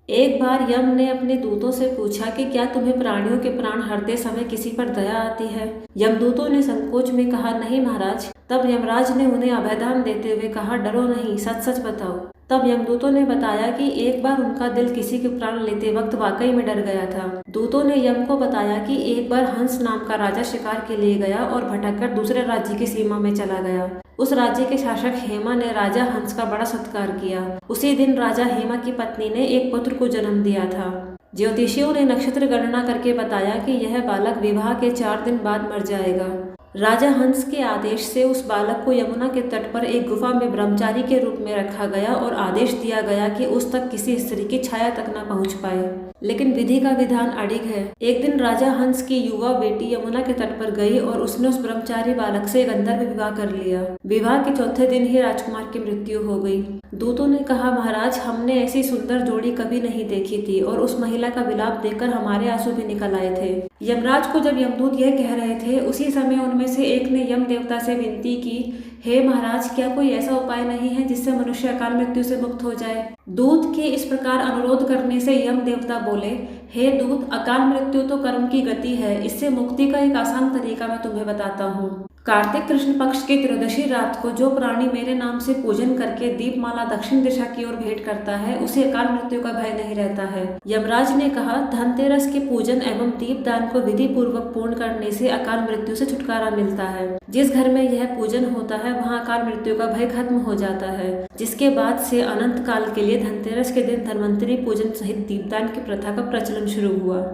एक बार यम ने अपने दूतों से पूछा कि क्या तुम्हें प्राणियों के प्राण हरते समय किसी पर दया आती है। यमदूतों ने संकोच में कहा, नहीं महाराज। तब यमराज ने उन्हें अभयदान देते हुए कहा, डरो नहीं, सच सच बताओ। तब यमदूतों ने बताया कि एक बार उनका दिल किसी के प्राण लेते वक्त वाकई में डर गया था। दूतों ने यम को बताया कि एक बार हंस नाम का राजा शिकार के लिए गया और भटककर दूसरे राज्य की सीमा में चला गया। उस राज्य के शासक हेमा ने राजा हंस का बड़ा सत्कार किया। उसी दिन राजा हेमा की पत्नी ने एक पुत्र को जन्म दिया था। ज्योतिषियों ने नक्षत्र गणना करके बताया कि यह बालक विवाह के 4 दिन बाद मर जाएगा। राजा हंस के आदेश से उस बालक को यमुना के तट पर एक गुफा में ब्रह्मचारी के रूप में रखा गया और आदेश दिया गया कि उस तक किसी स्त्री की छाया तक न पहुंच पाए। लेकिन विधि का विधान अड़िग है। एक दिन राजा हंस की युवा बेटी यमुना के तट पर गई और उसने उस ब्रह्मचारी बालक से गंधर्व विवाह कर लिया। विवाह के चौथे दिन ही राजकुमार की मृत्यु हो गई। दूतों ने कहा, महाराज, हमने ऐसी सुंदर जोड़ी कभी नहीं देखी थी और उस महिला का विलाप देखकर हमारे आंसू भी निकल आए थे। यमराज को जब यमदूत यह कह रहे थे, उसी समय उनमें से एक ने यम देवता से विनती की, हे महाराज, क्या कोई ऐसा उपाय नहीं है जिससे मनुष्य अकाल मृत्यु से मुक्त हो जाए। दूत के इस प्रकार अनुरोध करने से यम देवता बोले, हे दूत, अकाल मृत्यु तो कर्म की गति है, इससे मुक्ति का एक आसान तरीका मैं तुम्हें बताता हूँ। कार्तिक कृष्ण पक्ष की त्रयोदशी रात को जो प्राणी मेरे नाम से पूजन करके दीपमाला दक्षिण दिशा की ओर भेंट करता है, उसे अकाल मृत्यु का भय नहीं रहता है। यमराज ने कहा, धनतेरस के पूजन एवं दीपदान को विधि पूर्वक पूर्ण करने से अकाल मृत्यु से छुटकारा मिलता है। जिस घर में यह पूजन होता है वहाँ अकाल मृत्यु का भय खत्म हो जाता है। जिसके बाद से अनंत काल के लिए धनतेरस के दिन धन्वंतरी पूजन सहित दीपदान की प्रथा का प्रचलन शुरू हुआ।